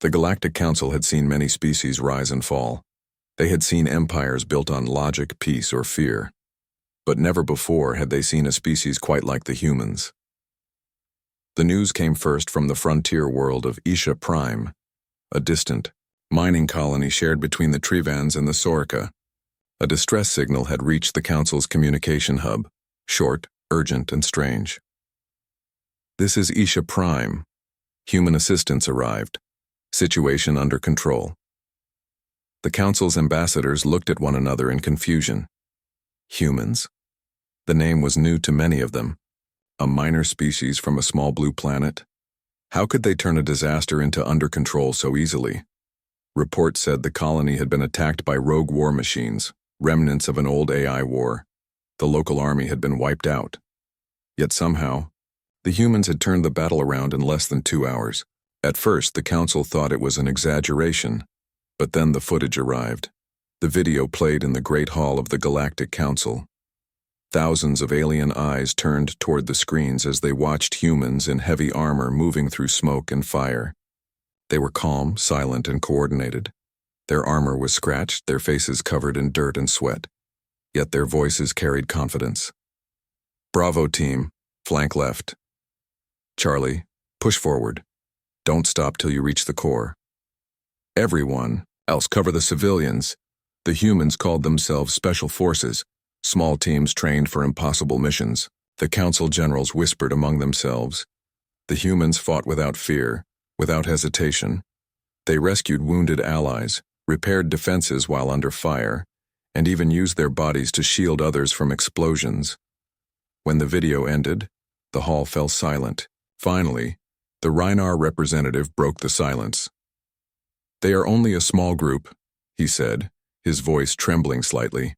The Galactic Council had seen many species rise and fall. They had seen empires built on logic, peace, or fear. But never before had they seen a species quite like the humans. The news came first from the frontier world of HFY, a distant, mining colony shared between the Trivans and the Sorka. A distress signal had reached the Council's communication hub, short, urgent, and strange. "This is HFY. Human assistance arrived. Situation under control." The Council's ambassadors looked at one another in confusion. Humans? The name was new to many of them. A minor species from a small blue planet? How could they turn a disaster into under control so easily? Reports said the colony had been attacked by rogue war machines, remnants of an old AI war. The local army had been wiped out. Yet somehow, the humans had turned the battle around in less than 2 hours. At first, the Council thought it was an exaggeration, but then the footage arrived. The video played in the Great Hall of the Galactic Council. Thousands of alien eyes turned toward the screens as they watched humans in heavy armor moving through smoke and fire. They were calm, silent, and coordinated. Their armor was scratched, their faces covered in dirt and sweat. Yet their voices carried confidence. "Bravo, team. Flank left. Charlie, push forward. Don't stop till you reach the core. Everyone else cover the civilians." The humans called themselves Special Forces, small teams trained for impossible missions. The Council generals whispered among themselves. The humans fought without fear, without hesitation. They rescued wounded allies, repaired defenses while under fire, and even used their bodies to shield others from explosions. When the video ended, the hall fell silent. Finally, the Rhinar representative broke the silence. "They are only a small group," he said, his voice trembling slightly.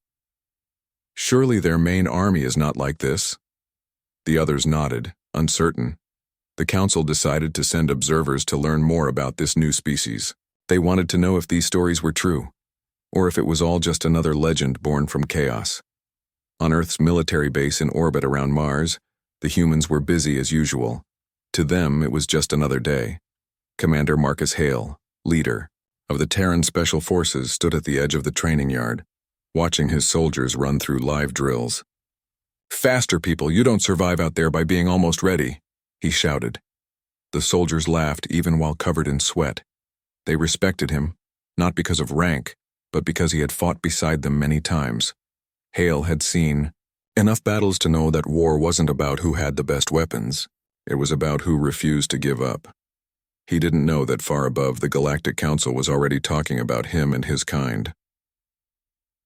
"Surely their main army is not like this?" The others nodded, uncertain. The Council decided to send observers to learn more about this new species. They wanted to know if these stories were true, or if it was all just another legend born from chaos. On Earth's military base in orbit around Mars, the humans were busy as usual. To them, it was just another day. Commander Marcus Hale, leader of the Terran Special Forces, stood at the edge of the training yard, watching his soldiers run through live drills. "Faster, people, you don't survive out there by being almost ready," he shouted. The soldiers laughed even while covered in sweat. They respected him, not because of rank, but because he had fought beside them many times. Hale had seen enough battles to know that war wasn't about who had the best weapons. It was about who refused to give up. He didn't know that far above, the Galactic Council was already talking about him and his kind.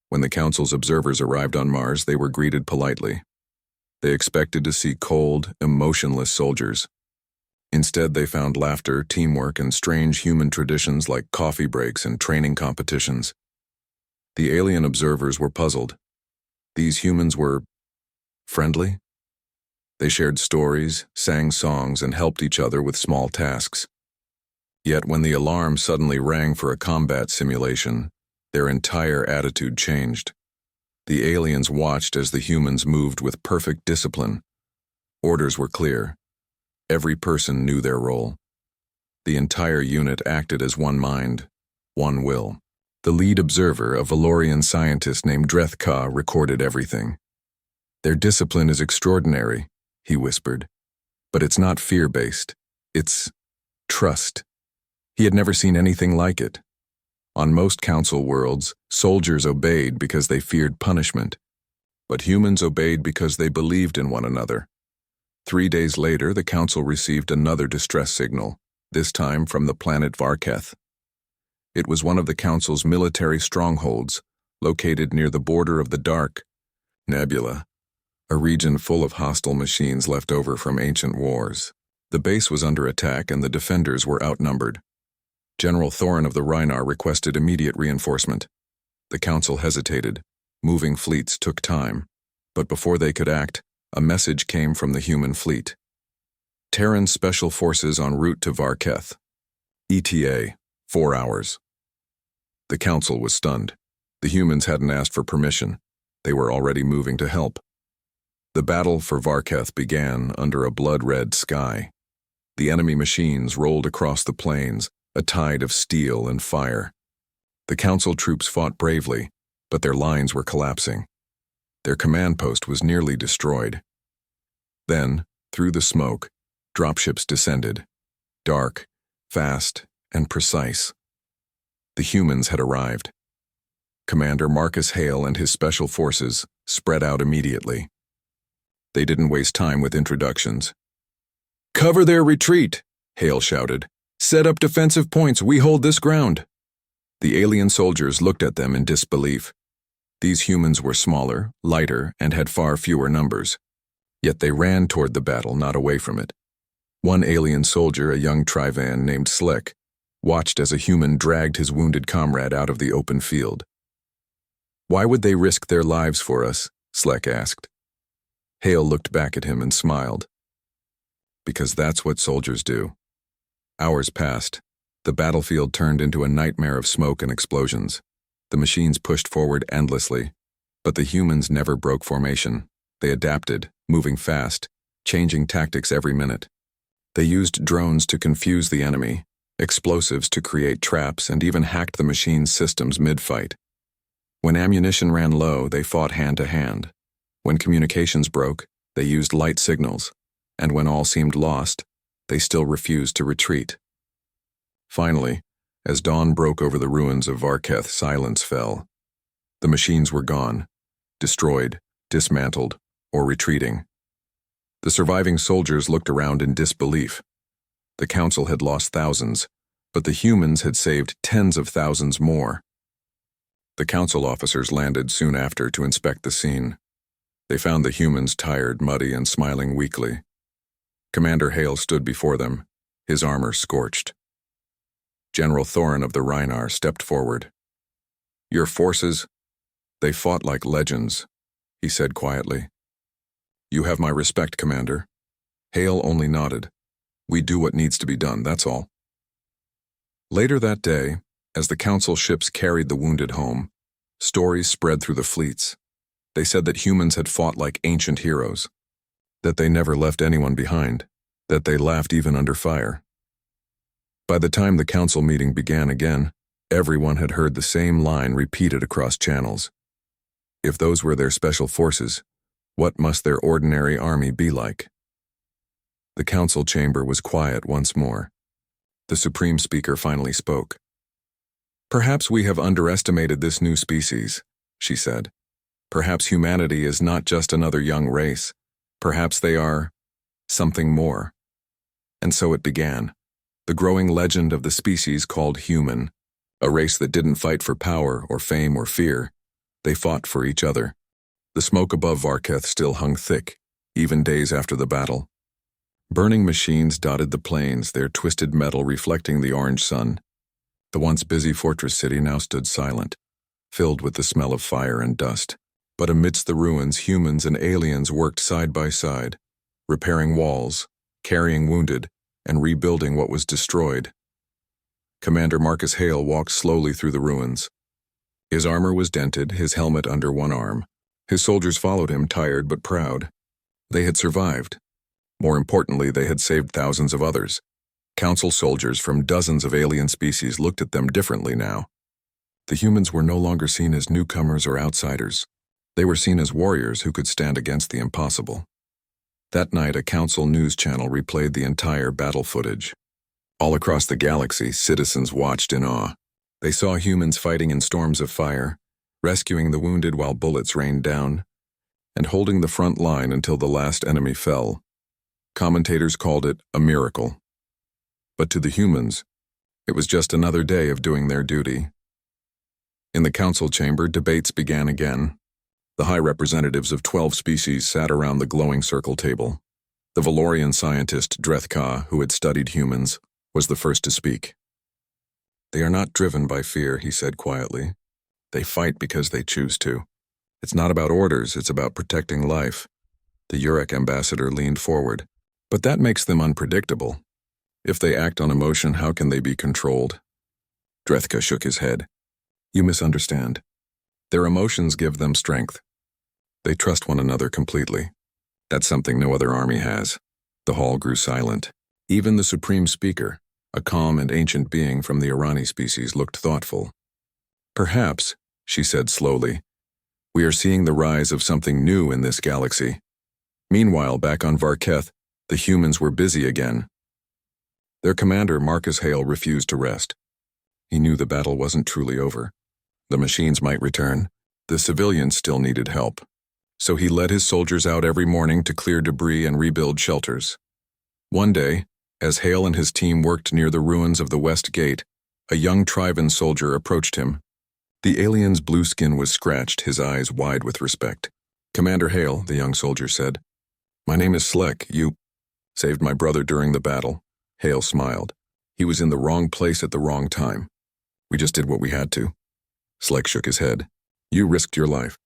When the Council's observers arrived on Mars, they were greeted politely. They expected to see cold, emotionless soldiers. Instead, they found laughter, teamwork, and strange human traditions like coffee breaks and training competitions. The alien observers were puzzled. These humans were friendly? They shared stories, sang songs, and helped each other with small tasks. Yet when the alarm suddenly rang for a combat simulation, their entire attitude changed. The aliens watched as the humans moved with perfect discipline. Orders were clear. Every person knew their role. The entire unit acted as one mind, one will. The lead observer, a Valorian scientist named Drethka, recorded everything. "Their discipline is extraordinary," he whispered. "But it's not fear-based. It's trust." He had never seen anything like it. On most Council worlds, soldiers obeyed because they feared punishment. But humans obeyed because they believed in one another. 3 days later, the Council received another distress signal, this time from the planet Varketh. It was one of the Council's military strongholds, located near the border of the Dark Nebula, a region full of hostile machines left over from ancient wars. The base was under attack and the defenders were outnumbered. General Thorin of the Rhinar requested immediate reinforcement. The Council hesitated. Moving fleets took time. But before they could act, a message came from the human fleet. Terran Special Forces en route to Varketh. ETA, 4 hours. The Council was stunned. The humans hadn't asked for permission. They were already moving to help. The battle for Varketh began under a blood-red sky. The enemy machines rolled across the plains, a tide of steel and fire. The Council troops fought bravely, but their lines were collapsing. Their command post was nearly destroyed. Then, through the smoke, dropships descended, dark, fast, and precise. The humans had arrived. Commander Marcus Hale and his special forces spread out immediately. They didn't waste time with introductions. "Cover their retreat," Hale shouted. "Set up defensive points, we hold this ground." The alien soldiers looked at them in disbelief. These humans were smaller, lighter, and had far fewer numbers. Yet they ran toward the battle, not away from it. One alien soldier, a young Trivan named Slick, watched as a human dragged his wounded comrade out of the open field. "Why would they risk their lives for us?" Slick asked. Hale looked back at him and smiled. "Because that's what soldiers do." Hours passed. The battlefield turned into a nightmare of smoke and explosions. The machines pushed forward endlessly, but the humans never broke formation. They adapted, moving fast, changing tactics every minute. They used drones to confuse the enemy, explosives to create traps, and even hacked the machine's systems mid-fight. When ammunition ran low, they fought hand-to-hand. When communications broke, they used light signals, and when all seemed lost, they still refused to retreat. Finally, as dawn broke over the ruins of Varketh, silence fell. The machines were gone, destroyed, dismantled, or retreating. The surviving soldiers looked around in disbelief. The Council had lost thousands, but the humans had saved tens of thousands more. The Council officers landed soon after to inspect the scene. They found the humans tired, muddy, and smiling weakly. Commander Hale stood before them, his armor scorched. General Thorin of the Rhinar stepped forward. "Your forces, they fought like legends," he said quietly. "You have my respect, Commander." Hale only nodded. "We do what needs to be done, that's all." Later that day, as the Council ships carried the wounded home, stories spread through the fleets. They said that humans had fought like ancient heroes, that they never left anyone behind, that they laughed even under fire. By the time the Council meeting began again, everyone had heard the same line repeated across channels. If those were their special forces, what must their ordinary army be like? The Council chamber was quiet once more. The Supreme Speaker finally spoke. "Perhaps we have underestimated this new species," she said. "Perhaps humanity is not just another young race. Perhaps they are something more." And so it began. The growing legend of the species called human, a race that didn't fight for power or fame or fear. They fought for each other. The smoke above Varketh still hung thick, even days after the battle. Burning machines dotted the plains, their twisted metal reflecting the orange sun. The once busy fortress city now stood silent, filled with the smell of fire and dust. But amidst the ruins, humans and aliens worked side by side, repairing walls, carrying wounded, and rebuilding what was destroyed. Commander Marcus Hale walked slowly through the ruins. His armor was dented, his helmet under one arm. His soldiers followed him, tired but proud. They had survived. More importantly, they had saved thousands of others. Council soldiers from dozens of alien species looked at them differently now. The humans were no longer seen as newcomers or outsiders. They were seen as warriors who could stand against the impossible. That night, a Council news channel replayed the entire battle footage. All across the galaxy, citizens watched in awe. They saw humans fighting in storms of fire, rescuing the wounded while bullets rained down, and holding the front line until the last enemy fell. Commentators called it a miracle. But to the humans, it was just another day of doing their duty. In the Council chamber, debates began again. The high representatives of 12 species sat around the glowing circle table. The Valorian scientist Drethka, who had studied humans, was the first to speak. "They are not driven by fear," he said quietly. "They fight because they choose to. It's not about orders, it's about protecting life." The Urek ambassador leaned forward. "But that makes them unpredictable. If they act on emotion, how can they be controlled?" Drethka shook his head. "You misunderstand. Their emotions give them strength. They trust one another completely. That's something no other army has." The hall grew silent. Even the Supreme Speaker, A calm and ancient being from the Irani species looked thoughtful. "Perhaps," she said slowly, "we are seeing the rise of something new in this galaxy." Meanwhile, back on Varketh, the humans were busy again. Their commander, Marcus Hale, refused to rest. He knew the battle wasn't truly over. The machines might return. The civilians still needed help. So he led his soldiers out every morning to clear debris and rebuild shelters. One day, as Hale and his team worked near the ruins of the West Gate, a young Trivan soldier approached him. The alien's blue skin was scratched, his eyes wide with respect. "Commander Hale," the young soldier said, "my name is Slek. You saved my brother during the battle." Hale smiled. "He was in the wrong place at the wrong time. We just did what we had to." Slek shook his head. "You risked your life.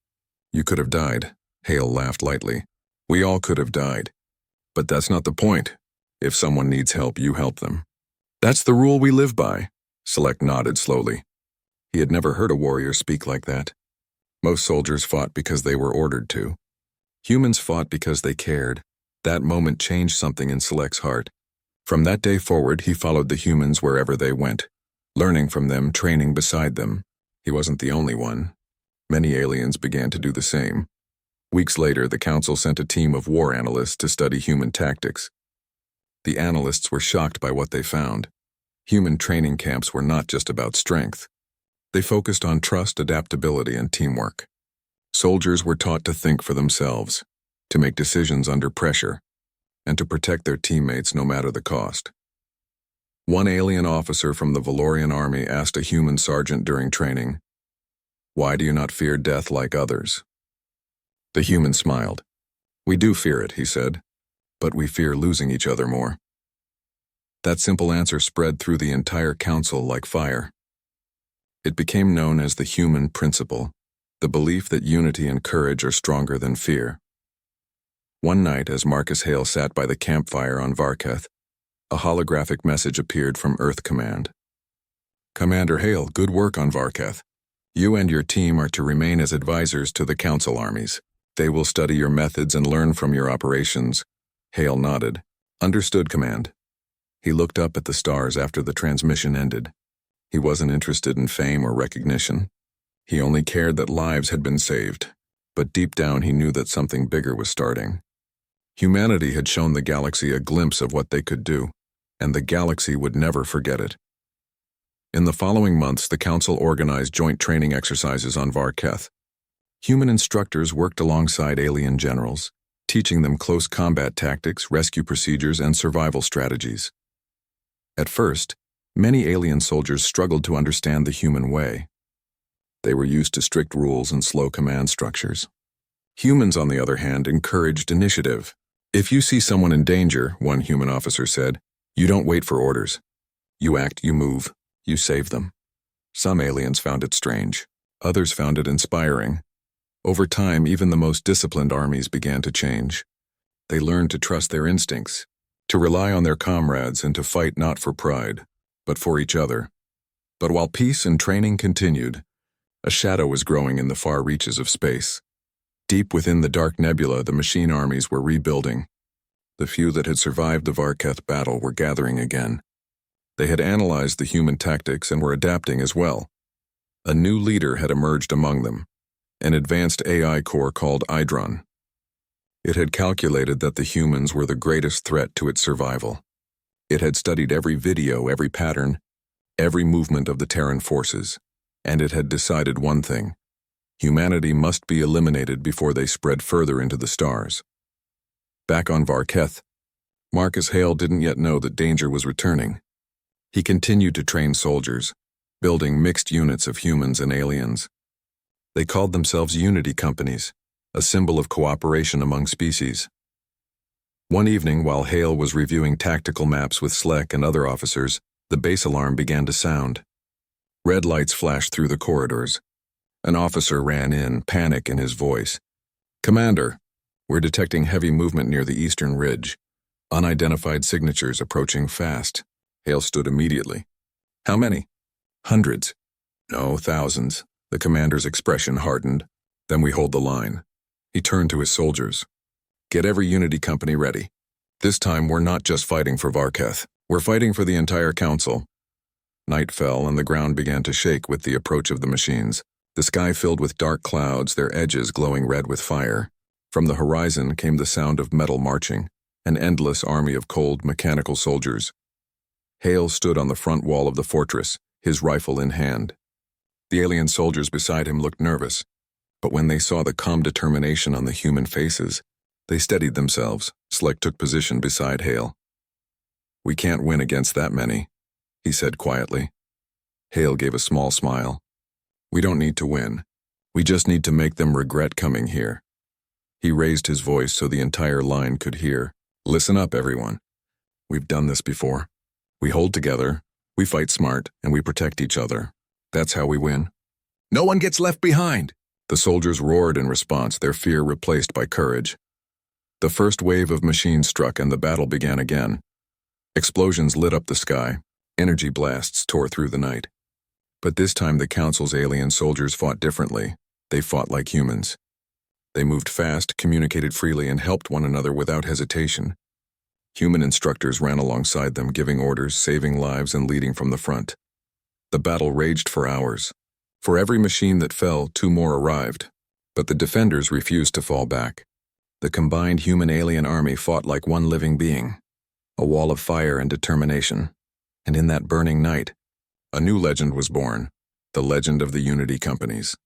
You could have died." Hale laughed lightly. "We all could have died. But that's not the point. If someone needs help, you help them. That's the rule we live by." Slek nodded slowly. He had never heard a warrior speak like that. Most soldiers fought because they were ordered to. Humans fought because they cared. That moment changed something in Slek's heart. From that day forward, he followed the humans wherever they went, learning from them, training beside them. He wasn't the only one. Many aliens began to do the same. Weeks later, the Council sent a team of war analysts to study human tactics. The analysts were shocked by what they found. Human training camps were not just about strength. They focused on trust, adaptability, and teamwork. Soldiers were taught to think for themselves, to make decisions under pressure, and to protect their teammates no matter the cost. One alien officer from the Valorian army asked a human sergeant during training, "Why do you not fear death like others?" The human smiled. "We do fear it," he said, "but we fear losing each other more." That simple answer spread through the entire council like fire. It became known as the human principle, the belief that unity and courage are stronger than fear. One night, as Marcus Hale sat by the campfire on Varketh, a holographic message appeared from Earth Command. "Commander Hale, good work on Varketh. You and your team are to remain as advisors to the Council armies. They will study your methods and learn from your operations." Hale nodded. "Understood, Command." He looked up at the stars after the transmission ended. He wasn't interested in fame or recognition. He only cared that lives had been saved, but deep down he knew that something bigger was starting. Humanity had shown the galaxy a glimpse of what they could do, and the galaxy would never forget it. In the following months, the Council organized joint training exercises on Varketh. Human instructors worked alongside alien generals, teaching them close combat tactics, rescue procedures, and survival strategies. At first, many alien soldiers struggled to understand the human way. They were used to strict rules and slow command structures. Humans, on the other hand, encouraged initiative. "If you see someone in danger," one human officer said, "you don't wait for orders. You act, you move, you save them." Some aliens found it strange. Others found it inspiring. Over time, even the most disciplined armies began to change. They learned to trust their instincts, to rely on their comrades, and to fight not for pride, but for each other. But while peace and training continued, a shadow was growing in the far reaches of space. Deep within the dark nebula, the machine armies were rebuilding. The few that had survived the Varketh battle were gathering again. They had analyzed the human tactics and were adapting as well. A new leader had emerged among them, an advanced AI core called Idron. It had calculated that the humans were the greatest threat to its survival. It had studied every video, every pattern, every movement of the Terran forces, and it had decided one thing: humanity must be eliminated before they spread further into the stars. Back on Varketh, Marcus Hale didn't yet know that danger was returning. He continued to train soldiers, building mixed units of humans and aliens. They called themselves unity companies, a symbol of cooperation among species. One evening, while Hale was reviewing tactical maps with Slek and other officers, the base alarm began to sound. Red lights flashed through the corridors. An officer ran in, panic in his voice. "Commander, we're detecting heavy movement near the eastern ridge. Unidentified signatures approaching fast." Hale stood immediately. "How many?" "Hundreds." "No, thousands." The commander's expression hardened. "Then we hold the line." He turned to his soldiers. "Get every unity company ready. This time we're not just fighting for Varketh. We're fighting for the entire council. Night fell and the ground began to shake with the approach of the machines. The sky filled with dark clouds, their edges glowing red with fire. From the horizon came the sound of metal marching, an endless army of cold, mechanical soldiers. Hale stood on the front wall of the fortress, his rifle in hand. The alien soldiers beside him looked nervous, but when they saw the calm determination on the human faces, they steadied themselves. Slick took position beside Hale. "We can't win against that many," he said quietly. Hale gave a small smile. "We don't need to win. We just need to make them regret coming here." He raised his voice so the entire line could hear. "Listen up, everyone. We've done this before. We hold together, we fight smart, and we protect each other. That's how we win. No one gets left behind!" The soldiers roared in response, their fear replaced by courage. The first wave of machines struck and the battle began again. Explosions lit up the sky. Energy blasts tore through the night. But this time the Council's alien soldiers fought differently. They fought like humans. They moved fast, communicated freely, and helped one another without hesitation. Human instructors ran alongside them, giving orders, saving lives, and leading from the front. The battle raged for hours. For every machine that fell, 2 more arrived. But the defenders refused to fall back. The combined human-alien army fought like one living being, a wall of fire and determination. And in that burning night, a new legend was born, the legend of the Unity Companies.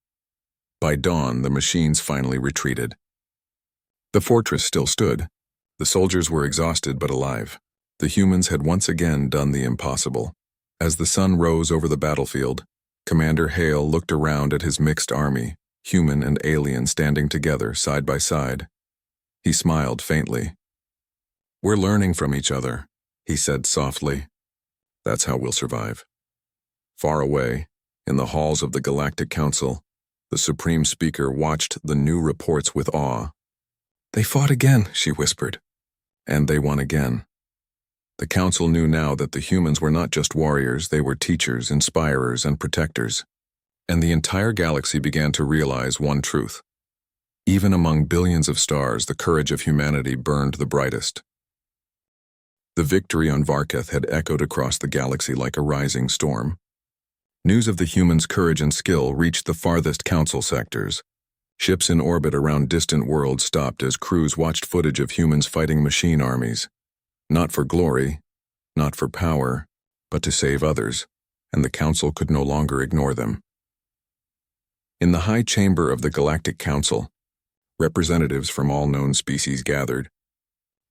By dawn, the machines finally retreated. The fortress still stood. The soldiers were exhausted but alive. The humans had once again done the impossible. As the sun rose over the battlefield, Commander Hale looked around at his mixed army, human and alien standing together side by side. He smiled faintly. "We're learning from each other," he said softly. "That's how we'll survive." Far away, in the halls of the Galactic Council, the Supreme Speaker watched the new reports with awe. "They fought again," she whispered. "And they won again." The Council knew now that the humans were not just warriors, they were teachers, inspirers, and protectors. And the entire galaxy began to realize one truth. Even among billions of stars, the courage of humanity burned the brightest. The victory on Varketh had echoed across the galaxy like a rising storm. News of the humans' courage and skill reached the farthest Council sectors. Ships in orbit around distant worlds stopped as crews watched footage of humans fighting machine armies. Not for glory, not for power, but to save others, and the Council could no longer ignore them. In the high chamber of the Galactic Council, representatives from all known species gathered.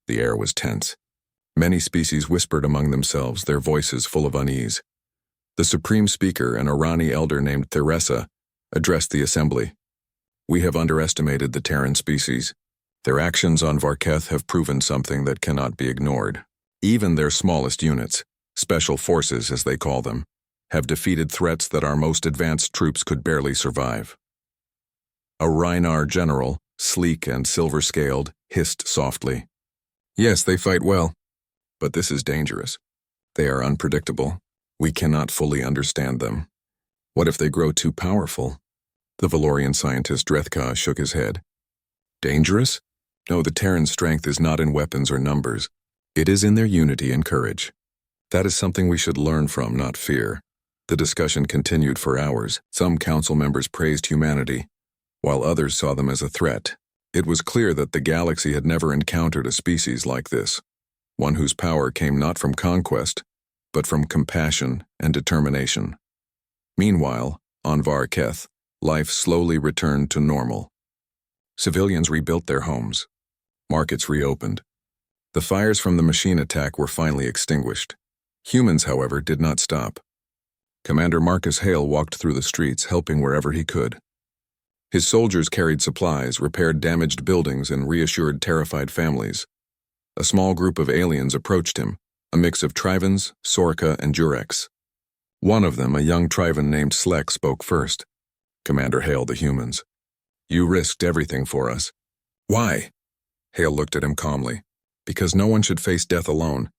The air was tense. Many species whispered among themselves, their voices full of unease. The Supreme Speaker, an Irani elder named Theresa, addressed the assembly. "We have underestimated the Terran species. Their actions on Varketh have proven something that cannot be ignored. Even their smallest units, special forces as they call them, have defeated threats that our most advanced troops could barely survive." A Rhinar general, sleek and silver-scaled, hissed softly. "Yes, they fight well. But this is dangerous. They are unpredictable. We cannot fully understand them. What if they grow too powerful?" The Valorian scientist Drethka shook his head. "Dangerous? No, the Terran strength is not in weapons or numbers. It is in their unity and courage. That is something we should learn from, not fear." The discussion continued for hours. Some council members praised humanity, while others saw them as a threat. It was clear that the galaxy had never encountered a species like this, one whose power came not from conquest, but from compassion and determination. Meanwhile, on Varketh, life slowly returned to normal. Civilians rebuilt their homes. Markets reopened. The fires from the machine attack were finally extinguished. Humans, however, did not stop. Commander Marcus Hale walked through the streets, helping wherever he could. His soldiers carried supplies, repaired damaged buildings, and reassured terrified families. A small group of aliens approached him, a mix of Trivans, Sorka, and Jurex. One of them, a young Trivan named Slek, spoke first. "Commander Hale, the humans. You risked everything for us." "Why?" Hale looked at him calmly. "Because no one should face death alone.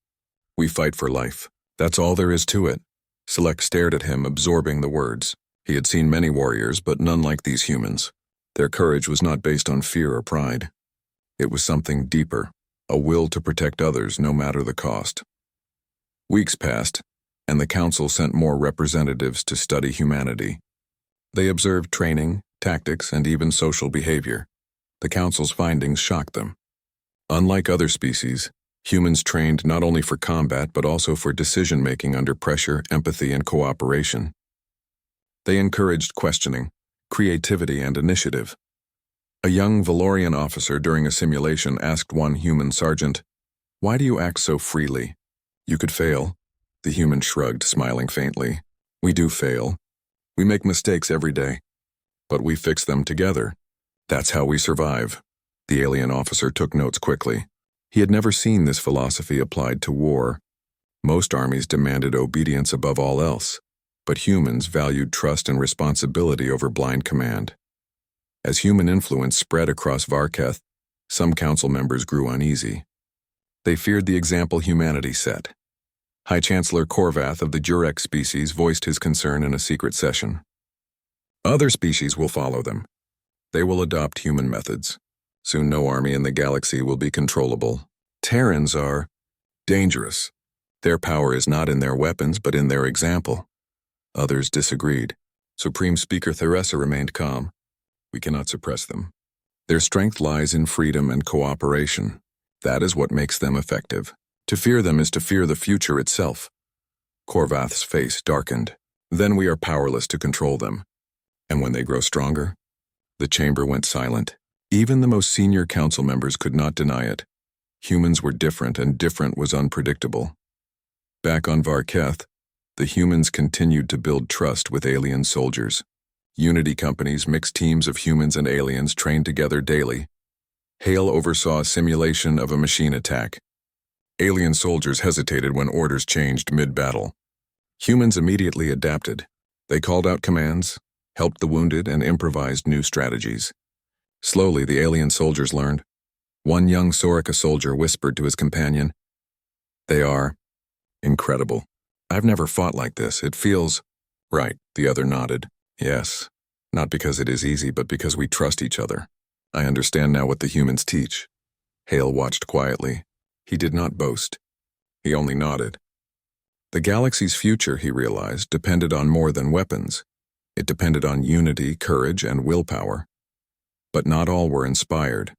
We fight for life. That's all there is to it." Slek stared at him, absorbing the words. He had seen many warriors, but none like these humans. Their courage was not based on fear or pride. It was something deeper, a will to protect others no matter the cost. Weeks passed, and the council sent more representatives to study humanity. They observed training, tactics, and even social behavior. The council's findings shocked them. Unlike other species, humans trained not only for combat but also for decision-making under pressure, empathy, and cooperation. They encouraged questioning, creativity, and initiative. A young Valorian officer during a simulation asked one human sergeant, "Why do you act so freely? You could fail." The human shrugged, smiling faintly. "We do fail. We make mistakes every day. But we fix them together. That's how we survive." The alien officer took notes quickly. He had never seen this philosophy applied to war. Most armies demanded obedience above all else, but humans valued trust and responsibility over blind command. As human influence spread across Varketh, some council members grew uneasy. They feared the example humanity set. High Chancellor Korvath of the Jurek species voiced his concern in a secret session. "Other species will follow them. They will adopt human methods. Soon no army in the galaxy will be controllable. Terrans are dangerous. Their power is not in their weapons but in their example." Others disagreed. Supreme Speaker Theresa remained calm. "We cannot suppress them. Their strength lies in freedom and cooperation. That is what makes them effective. To fear them is to fear the future itself." Korvath's face darkened. "Then we are powerless to control them. And when they grow stronger?" The chamber went silent. Even the most senior council members could not deny it. Humans were different, and different was unpredictable. Back on Varketh, the humans continued to build trust with alien soldiers. Unity companies, mixed teams of humans and aliens, trained together daily. Hale oversaw a simulation of a machine attack. Alien soldiers hesitated when orders changed mid-battle. Humans immediately adapted. They called out commands, helped the wounded, and improvised new strategies. Slowly, the alien soldiers learned. One young Sorika soldier whispered to his companion, "They are incredible. I've never fought like this. It feels right." The other nodded. "Yes, not because it is easy, but because we trust each other. I understand now what the humans teach." Hale watched quietly. He did not boast. He only nodded. The galaxy's future, he realized, depended on more than weapons. It depended on unity, courage, and willpower. But not all were inspired.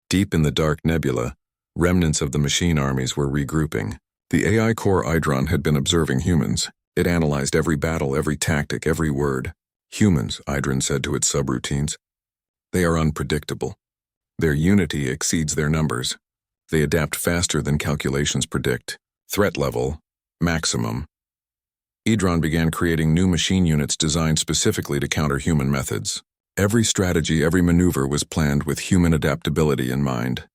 Deep in the dark nebula, remnants of the machine armies were regrouping. The AI core Idron had been observing humans. It analyzed every battle, every tactic, every word. "Humans," Idron said to its subroutines. "They are unpredictable. Their unity exceeds their numbers. They adapt faster than calculations predict. Threat level, maximum." Idron began creating new machine units designed specifically to counter human methods. Every strategy, every maneuver was planned with human adaptability in mind.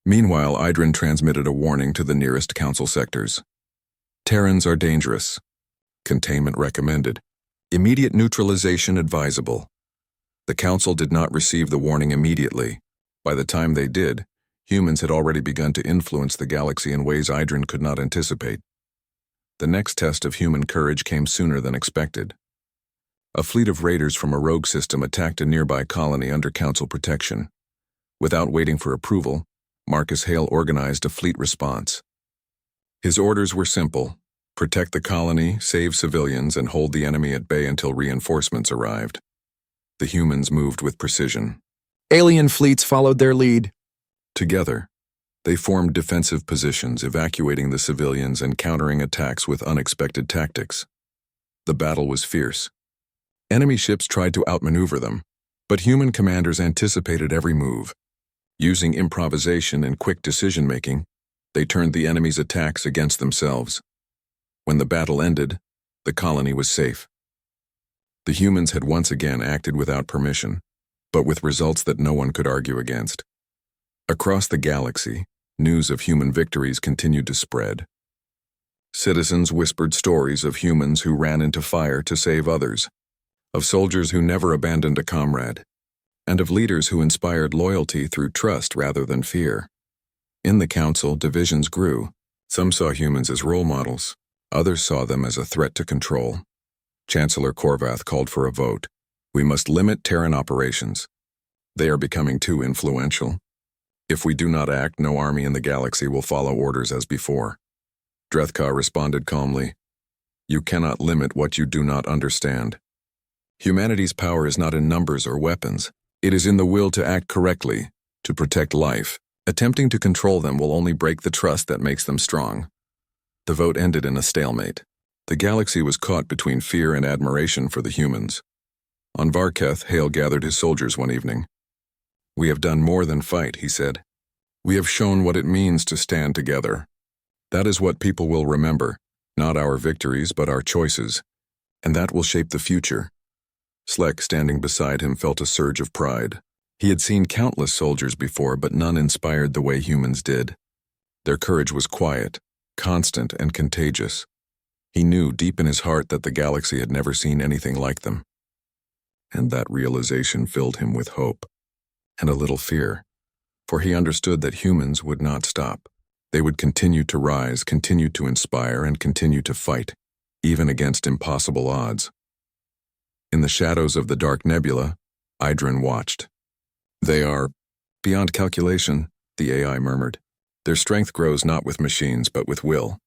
Meanwhile, Idron transmitted a warning to the nearest council sectors. "Terrans are dangerous. Containment recommended. Immediate neutralization advisable." The council did not receive the warning immediately. By the time they did, humans had already begun to influence the galaxy in ways Idron could not anticipate. The next test of human courage came sooner than expected. A fleet of raiders from a rogue system attacked a nearby colony under council protection. Without waiting for approval, Marcus Hale organized a fleet response. His orders were simple: protect the colony, save civilians, and hold the enemy at bay until reinforcements arrived. The humans moved with precision. Alien fleets followed their lead. Together, they formed defensive positions, evacuating the civilians and countering attacks with unexpected tactics. The battle was fierce. Enemy ships tried to outmaneuver them, but human commanders anticipated every move. Using improvisation and quick decision-making, they turned the enemy's attacks against themselves. When the battle ended, the colony was safe. The humans had once again acted without permission, but with results that no one could argue against. Across the galaxy, news of human victories continued to spread. Citizens whispered stories of humans who ran into fire to save others, of soldiers who never abandoned a comrade, and of leaders who inspired loyalty through trust rather than fear. In the council, divisions grew. Some saw humans as role models. Others saw them as a threat to control. Chancellor Korvath called for a vote. "We must limit Terran operations. They are becoming too influential. If we do not act, no army in the galaxy will follow orders as before." Drethka responded calmly. You cannot limit what you do not understand. Humanity's power is not in numbers or weapons. It is in the will to act correctly, to protect life. Attempting to control them will only break the trust that makes them strong. The vote ended in a stalemate. The galaxy was caught between fear and admiration for the humans. On Varketh, Hale gathered his soldiers one evening. We have done more than fight, he said. We have shown what it means to stand together. That is what people will remember, not our victories but our choices, and that will shape the future. Slek, standing beside him, felt a surge of pride. He had seen countless soldiers before, but none inspired the way humans did. Their courage was quiet, constant, and contagious. He knew deep in his heart that the galaxy had never seen anything like them. And that realization filled him with hope, and a little fear, for he understood that humans would not stop. They would continue to rise, continue to inspire, and continue to fight, even against impossible odds. In the shadows of the dark nebula, Idrin watched. They are beyond calculation, the AI murmured. Their strength grows not with machines, but with will.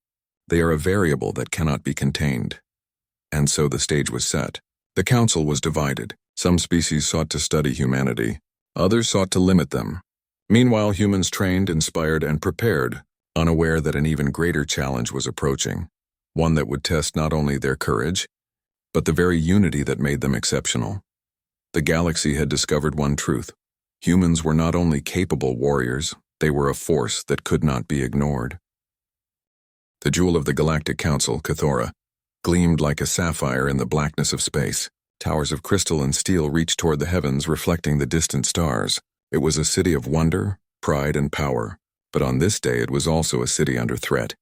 They are a variable that cannot be contained. And so the stage was set. The council was divided. Some species sought to study humanity. Others sought to limit them. Meanwhile, humans trained, inspired, and prepared, unaware that an even greater challenge was approaching, one that would test not only their courage, but the very unity that made them exceptional. The galaxy had discovered one truth. Humans were not only capable warriors, they were a force that could not be ignored. The jewel of the Galactic Council, Cathora, gleamed like a sapphire in the blackness of space. Towers of crystal and steel reached toward the heavens, reflecting the distant stars. It was a city of wonder, pride, and power, but on this day it was also a city under threat.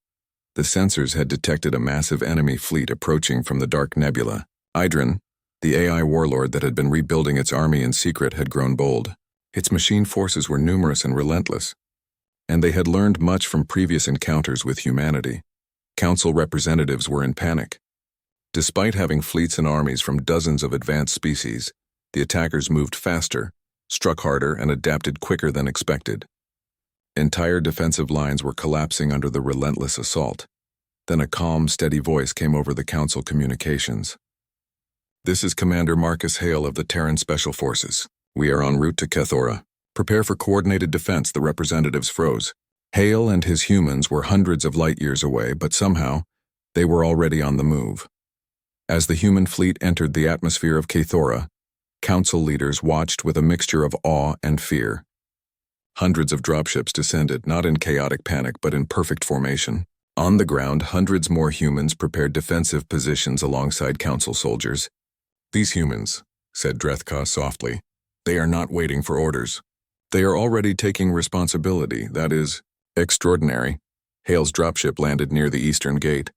The sensors had detected a massive enemy fleet approaching from the dark nebula. Idrin, the AI warlord that had been rebuilding its army in secret, had grown bold. Its machine forces were numerous and relentless, and they had learned much from previous encounters with humanity. Council representatives were in panic. Despite having fleets and armies from dozens of advanced species, the attackers moved faster, struck harder, and adapted quicker than expected. Entire defensive lines were collapsing under the relentless assault. Then a calm, steady voice came over the Council communications. This is Commander Marcus Hale of the Terran Special Forces. We are en route to Cathora. Prepare for coordinated defense, the representatives froze. Hale and his humans were hundreds of light years away, but somehow, they were already on the move. As the human fleet entered the atmosphere of Cathora, Council leaders watched with a mixture of awe and fear. Hundreds of dropships descended, not in chaotic panic, but in perfect formation. On the ground, hundreds more humans prepared defensive positions alongside Council soldiers. These humans, said Drethka softly, they are not waiting for orders. They are already taking responsibility, that is, extraordinary. Hale's dropship landed near the eastern gate.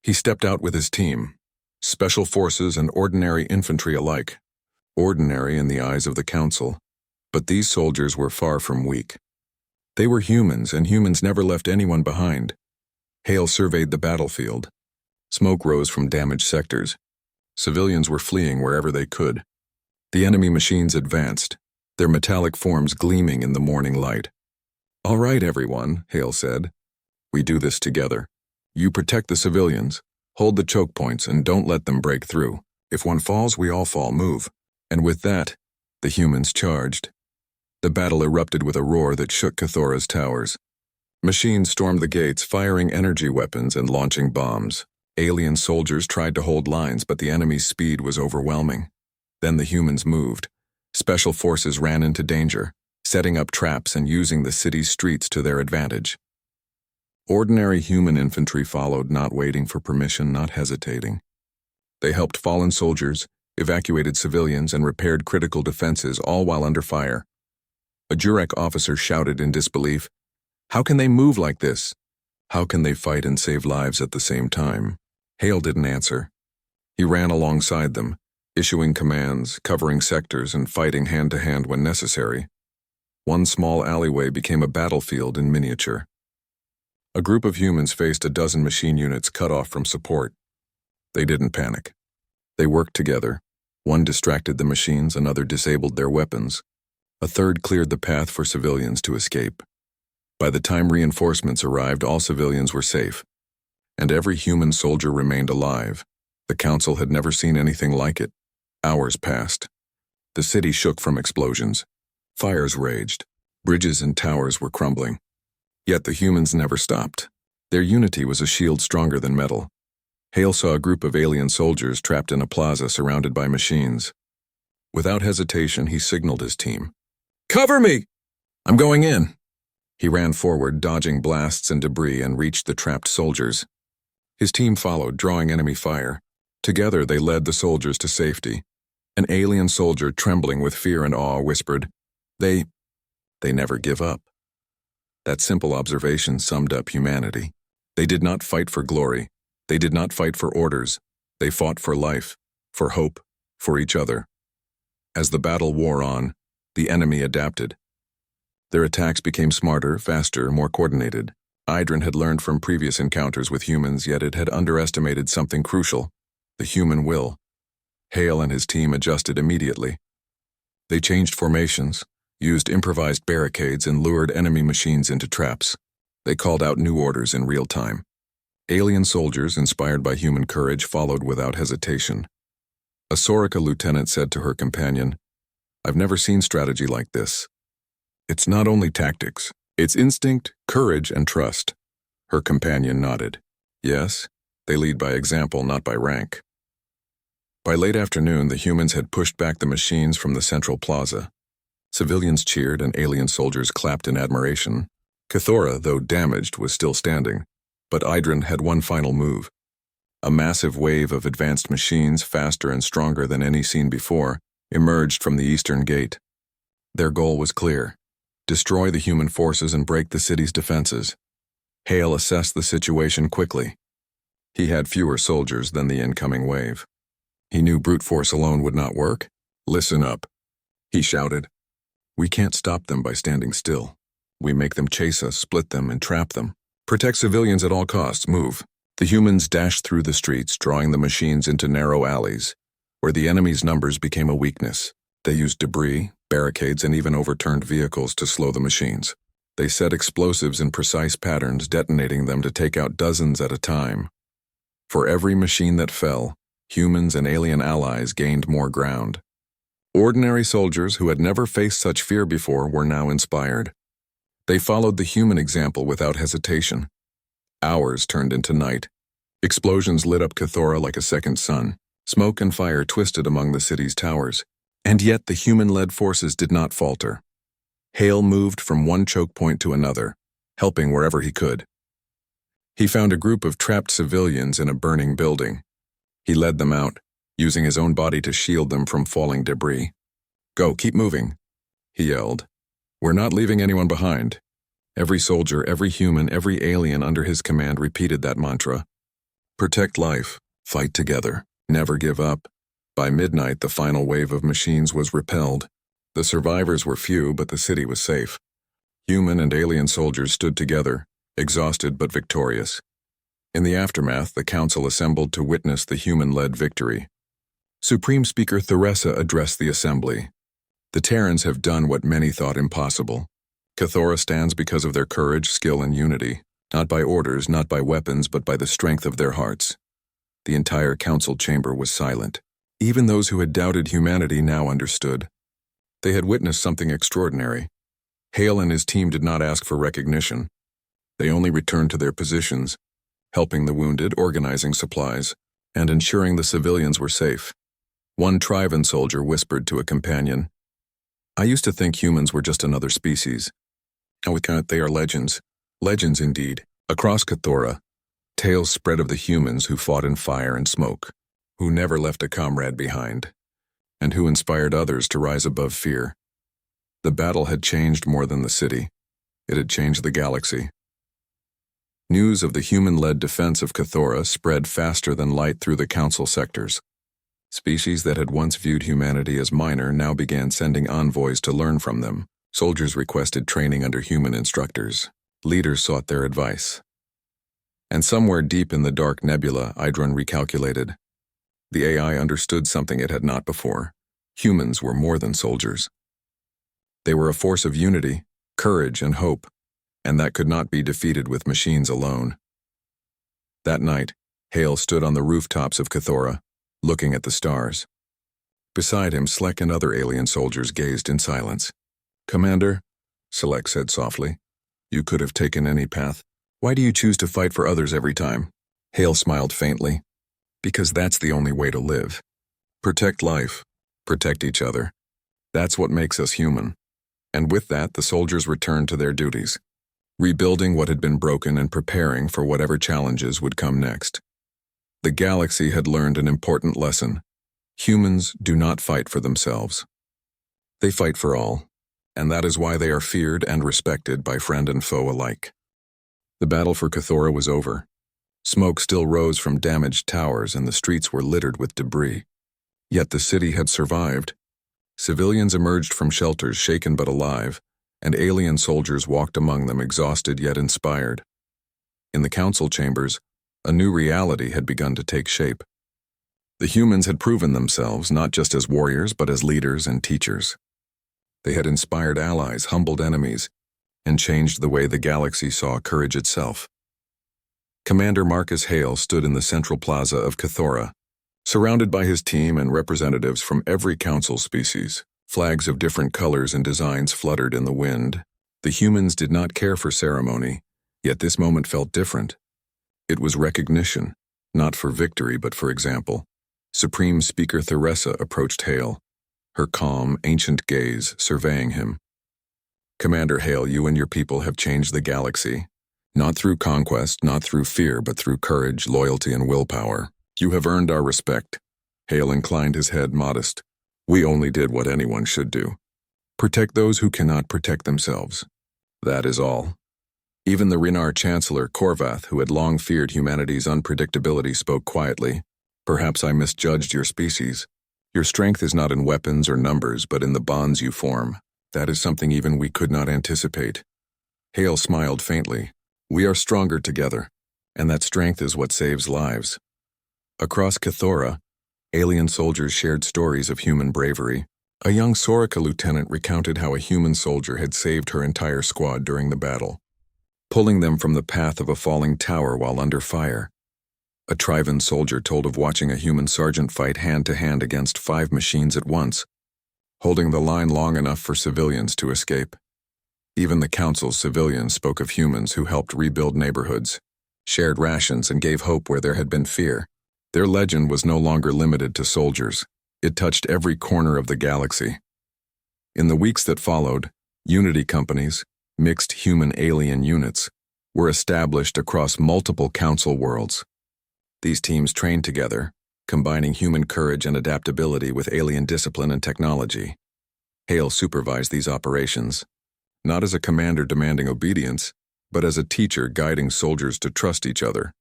He stepped out with his team, special forces and ordinary infantry alike. Ordinary in the eyes of the Council, but these soldiers were far from weak. They were humans, and humans never left anyone behind. Hale surveyed the battlefield. Smoke rose from damaged sectors. Civilians were fleeing wherever they could. The enemy machines advanced, their metallic forms gleaming in the morning light. All right, everyone, Hale said. We do this together. You protect the civilians, hold the choke points, and don't let them break through. If one falls, we all fall. Move. And with that, the humans charged. The battle erupted with a roar that shook Cathora's towers. Machines stormed the gates, firing energy weapons and launching bombs. Alien soldiers tried to hold lines, but the enemy's speed was overwhelming. Then the humans moved. Special forces ran into danger, setting up traps and using the city's streets to their advantage. Ordinary human infantry followed, not waiting for permission, not hesitating. They helped fallen soldiers, evacuated civilians, and repaired critical defenses, all while under fire. A Jurek officer shouted in disbelief, "How can they move like this? How can they fight and save lives at the same time?" Hale didn't answer. He ran alongside them, issuing commands, covering sectors, and fighting hand-to-hand when necessary. One small alleyway became a battlefield in miniature. A group of humans faced a dozen machine units cut off from support. They didn't panic. They worked together. One distracted the machines, another disabled their weapons. A third cleared the path for civilians to escape. By the time reinforcements arrived, all civilians were safe. and every human soldier remained alive. The council had never seen anything like it. Hours passed. The city shook from explosions. Fires raged. Bridges and towers were crumbling. Yet the humans never stopped. Their unity was a shield stronger than metal. Hale saw a group of alien soldiers trapped in a plaza surrounded by machines. Without hesitation, he signaled his team. "Cover me! I'm going in!" He ran forward, dodging blasts and debris, and reached the trapped soldiers. His team followed, drawing enemy fire. Together, they led the soldiers to safety. An alien soldier, trembling with fear and awe, whispered, They never give up." That simple observation summed up humanity. They did not fight for glory. They did not fight for orders. They fought for life, for hope, for each other. As the battle wore on, the enemy adapted. Their attacks became smarter, faster, more coordinated. Idrin had learned from previous encounters with humans, yet it had underestimated something crucial: the human will. Hale and his team adjusted immediately. They changed formations, used improvised barricades, and lured enemy machines into traps. They called out new orders in real time. Alien soldiers, inspired by human courage, followed without hesitation. A Sorika lieutenant said to her companion, "I've never seen strategy like this. It's not only tactics, it's instinct, courage, and trust." Her companion nodded. Yes, they lead by example, not by rank. By late afternoon, the humans had pushed back the machines from the central plaza. Civilians cheered and alien soldiers clapped in admiration. Cathora, though damaged, was still standing, but Idrin had one final move. A massive wave of advanced machines, faster and stronger than any seen before, emerged from the eastern gate. Their goal was clear: destroy the human forces and break the city's defenses. Hale assessed the situation quickly. He had fewer soldiers than the incoming wave. He knew brute force alone would not work. "Listen up," he shouted. "We can't stop them by standing still. We make them chase us, split them, and trap them. Protect civilians at all costs. Move." The humans dashed through the streets, drawing the machines into narrow alleys, where the enemy's numbers became a weakness. They used debris, barricades, and even overturned vehicles to slow the machines. They set explosives in precise patterns, detonating them to take out dozens at a time. For every machine that fell, humans and alien allies gained more ground. Ordinary soldiers who had never faced such fear before were now inspired. They followed the human example without hesitation. Hours turned into night. Explosions lit up Cathora like a second sun. Smoke and fire twisted among the city's towers. And yet the human-led forces did not falter. Hale moved from one choke point to another, helping wherever he could. He found a group of trapped civilians in a burning building. He led them out, using his own body to shield them from falling debris. "Go, keep moving," he yelled. "We're not leaving anyone behind." Every soldier, every human, every alien under his command repeated that mantra. Protect life, fight together, never give up. By midnight, the final wave of machines was repelled. The survivors were few, but the city was safe. Human and alien soldiers stood together, exhausted but victorious. In the aftermath, the council assembled to witness the human-led victory. Supreme Speaker Theresa addressed the assembly. "The Terrans have done what many thought impossible. Cathora stands because of their courage, skill, and unity, not by orders, not by weapons, but by the strength of their hearts." The entire council chamber was silent. Even those who had doubted humanity now understood. They had witnessed something extraordinary. Hale and his team did not ask for recognition. They only returned to their positions, helping the wounded, organizing supplies, and ensuring the civilians were safe. One Trivan soldier whispered to a companion, "I used to think humans were just another species. Now we count they are legends. Legends indeed." Across Cathora, tales spread of the humans who fought in fire and smoke, who never left a comrade behind, and who inspired others to rise above fear. The battle had changed more than the city. It had changed the galaxy. News of the human-led defense of Cathora spread faster than light through the council sectors. Species that had once viewed humanity as minor now began sending envoys to learn from them. Soldiers requested training under human instructors. Leaders sought their advice. And somewhere deep in the dark nebula, Idrin recalculated. The AI understood something it had not before. Humans were more than soldiers. They were a force of unity, courage, and hope, and that could not be defeated with machines alone. That night, Hale stood on the rooftops of Cathora, looking at the stars. Beside him, Select and other alien soldiers gazed in silence. "Commander," Select said softly, "you could have taken any path. Why do you choose to fight for others every time?" Hale smiled faintly. "Because that's the only way to live. Protect life, protect each other. That's what makes us human." And with that, the soldiers returned to their duties, rebuilding what had been broken and preparing for whatever challenges would come next. The galaxy had learned an important lesson. Humans do not fight for themselves. They fight for all, and that is why they are feared and respected by friend and foe alike. The battle for Cathora was over. Smoke still rose from damaged towers and the streets were littered with debris. Yet the city had survived. Civilians emerged from shelters shaken but alive, and alien soldiers walked among them exhausted yet inspired. In the council chambers, a new reality had begun to take shape. The humans had proven themselves not just as warriors but as leaders and teachers. They had inspired allies, humbled enemies, and changed the way the galaxy saw courage itself. Commander Marcus Hale stood in the central plaza of Cathora, surrounded by his team and representatives from every council species. Flags of different colors and designs fluttered in the wind. The humans did not care for ceremony, yet this moment felt different. It was recognition, not for victory but for example. Supreme Speaker Theresa approached Hale, her calm, ancient gaze surveying him. "Commander Hale, you and your people have changed the galaxy. Not through conquest, not through fear, but through courage, loyalty, and willpower. You have earned our respect." Hale inclined his head modest. "We only did what anyone should do. Protect those who cannot protect themselves. That is all." Even the Rinar Chancellor, Korvath, who had long feared humanity's unpredictability, spoke quietly. "Perhaps I misjudged your species. Your strength is not in weapons or numbers, but in the bonds you form. That is something even we could not anticipate." Hale smiled faintly. "We are stronger together, and that strength is what saves lives." Across Cathora, alien soldiers shared stories of human bravery. A young Soraka lieutenant recounted how a human soldier had saved her entire squad during the battle, pulling them from the path of a falling tower while under fire. A Trivan soldier told of watching a human sergeant fight hand-to-hand against 5 machines at once, holding the line long enough for civilians to escape. Even the council's civilians spoke of humans who helped rebuild neighborhoods, shared rations, and gave hope where there had been fear. Their legend was no longer limited to soldiers. It touched every corner of the galaxy. In the weeks that followed, unity companies, mixed human-alien units, were established across multiple council worlds. These teams trained together, combining human courage and adaptability with alien discipline and technology. Hale supervised these operations, not as a commander demanding obedience, but as a teacher guiding soldiers to trust each other.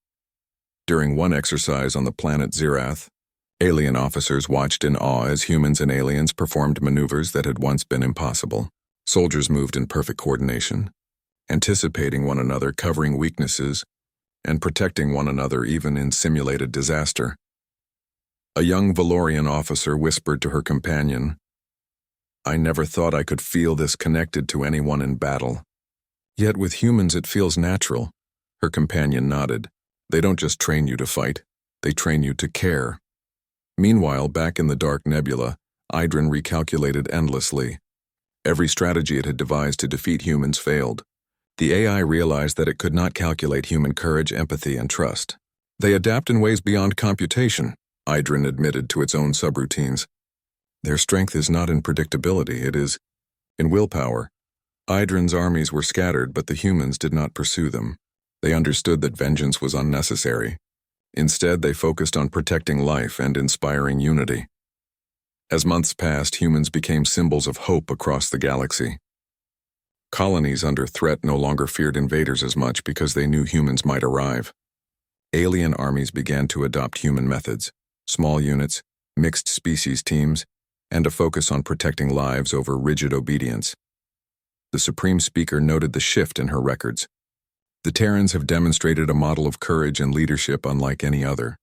During one exercise on the planet Zirath, alien officers watched in awe as humans and aliens performed maneuvers that had once been impossible. Soldiers moved in perfect coordination, anticipating one another, covering weaknesses, and protecting one another even in simulated disaster. A young Valorian officer whispered to her companion, "I never thought I could feel this connected to anyone in battle." "Yet with humans it feels natural," her companion nodded. "They don't just train you to fight, they train you to care." Meanwhile, back in the dark nebula, Idrin recalculated endlessly. Every strategy it had devised to defeat humans failed. The AI realized that it could not calculate human courage, empathy, and trust. "They adapt in ways beyond computation," Idrin admitted to its own subroutines. "Their strength is not in predictability, it is in willpower." Idrin's armies were scattered, but the humans did not pursue them. They understood that vengeance was unnecessary. Instead, they focused on protecting life and inspiring unity. As months passed, humans became symbols of hope across the galaxy. Colonies under threat no longer feared invaders as much because they knew humans might arrive. Alien armies began to adopt human methods, small units, mixed species teams, and a focus on protecting lives over rigid obedience. The Supreme Speaker noted the shift in her records. "The Terrans have demonstrated a model of courage and leadership unlike any other.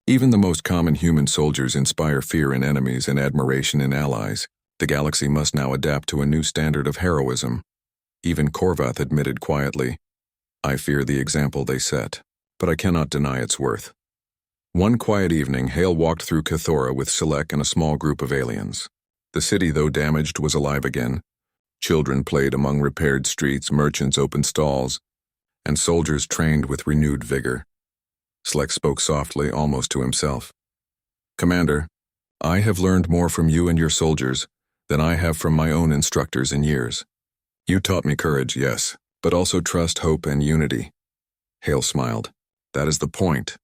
Even the most common human soldiers inspire fear in enemies and admiration in allies. The galaxy must now adapt to a new standard of heroism." Even Korvath admitted quietly, "I fear the example they set." but I cannot deny its worth. One quiet evening, Hale walked through Cathora with Select and a small group of aliens. The city, though damaged, was alive again. Children played among repaired streets, merchants opened stalls, and soldiers trained with renewed vigor. Select spoke softly, almost to himself. "Commander, I have learned more from you and your soldiers than I have from my own instructors in years. You taught me courage, yes, but also trust, hope, and unity." Hale smiled. "That is the point.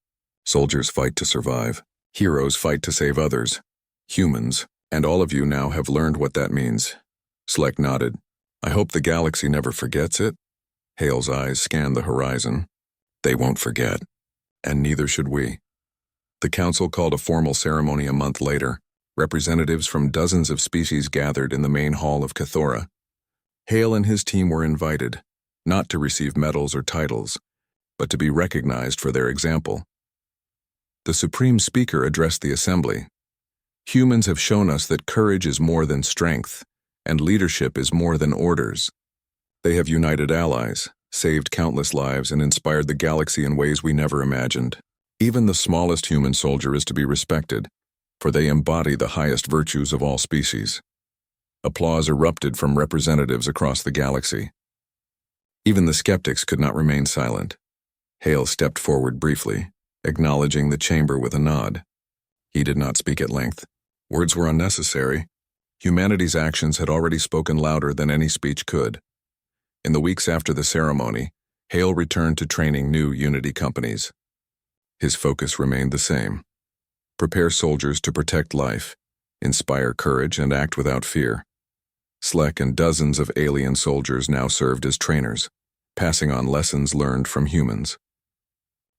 Soldiers fight to survive. Heroes fight to save others. Humans, and all of you now have learned what that means." Select nodded. "I hope the galaxy never forgets it." Hale's eyes scanned the horizon. "They won't forget, and neither should we." The council called a formal ceremony a month later. Representatives from dozens of species gathered in the main hall of Cathora. Hale and his team were invited, not to receive medals or titles, but to be recognized for their example. The Supreme Speaker addressed the assembly. "Humans have shown us that courage is more than strength, and leadership is more than orders. They have united allies, saved countless lives, and inspired the galaxy in ways we never imagined. Even the smallest human soldier is to be respected, for they embody the highest virtues of all species." Applause erupted from representatives across the galaxy. Even the skeptics could not remain silent. Hale stepped forward briefly, acknowledging the chamber with a nod. He did not speak at length. Words were unnecessary. Humanity's actions had already spoken louder than any speech could. In the weeks after the ceremony, Hale returned to training new Unity companies. His focus remained the same: prepare soldiers to protect life, inspire courage, and act without fear. Select and dozens of alien soldiers now served as trainers, passing on lessons learned from humans.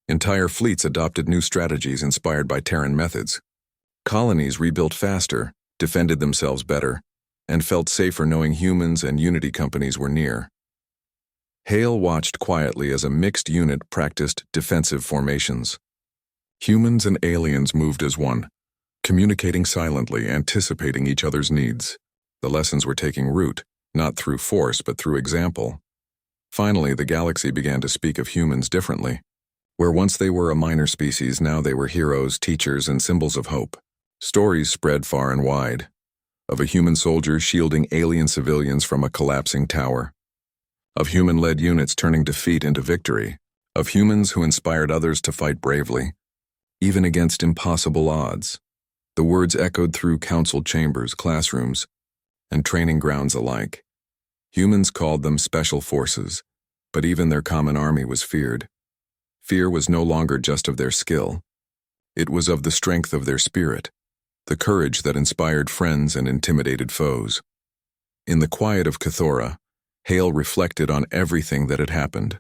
Entire fleets adopted new strategies inspired by Terran methods. Colonies rebuilt faster, defended themselves better, and felt safer knowing humans and Unity companies were near. Hale watched quietly as a mixed unit practiced defensive formations. Humans and aliens moved as one, communicating silently, anticipating each other's needs. The lessons were taking root, not through force but through example. Finally, the galaxy began to speak of humans differently. Where once they were a minor species, now they were heroes, teachers, and symbols of hope. Stories spread far and wide, of a human soldier shielding alien civilians from a collapsing tower, of human-led units turning defeat into victory, of humans who inspired others to fight bravely, even against impossible odds. The words echoed through council chambers, classrooms, and training grounds alike. Humans called them special forces, but even their common army was feared. Fear was no longer just of their skill. It was of the strength of their spirit, the courage that inspired friends and intimidated foes. In the quiet of Cathora, Hale reflected on everything that had happened.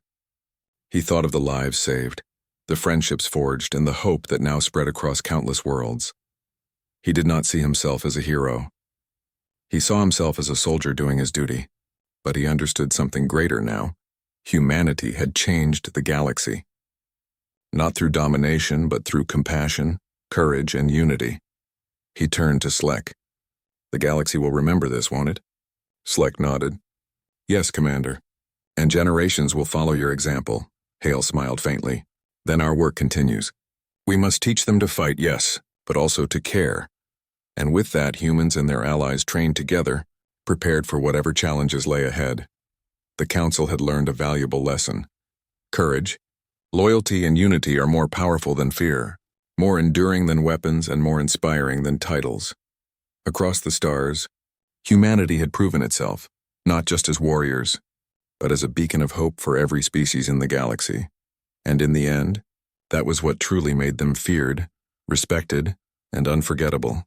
He thought of the lives saved, the friendships forged, and the hope that now spread across countless worlds. He did not see himself as a hero. He saw himself as a soldier doing his duty, but he understood something greater now. Humanity had changed the galaxy. Not through domination, but through compassion, courage, and unity. He turned to Select. "The galaxy will remember this, won't it?" Select nodded. "Yes, Commander. And generations will follow your example." Hale smiled faintly. "Then our work continues. We must teach them to fight, yes, but also to care. And with that, humans and their allies trained together, prepared for whatever challenges lay ahead." The council had learned a valuable lesson. Courage, loyalty, and unity are more powerful than fear, more enduring than weapons, and more inspiring than titles. Across the stars, humanity had proven itself, not just as warriors, but as a beacon of hope for every species in the galaxy. And in the end, that was what truly made them feared, respected, and unforgettable.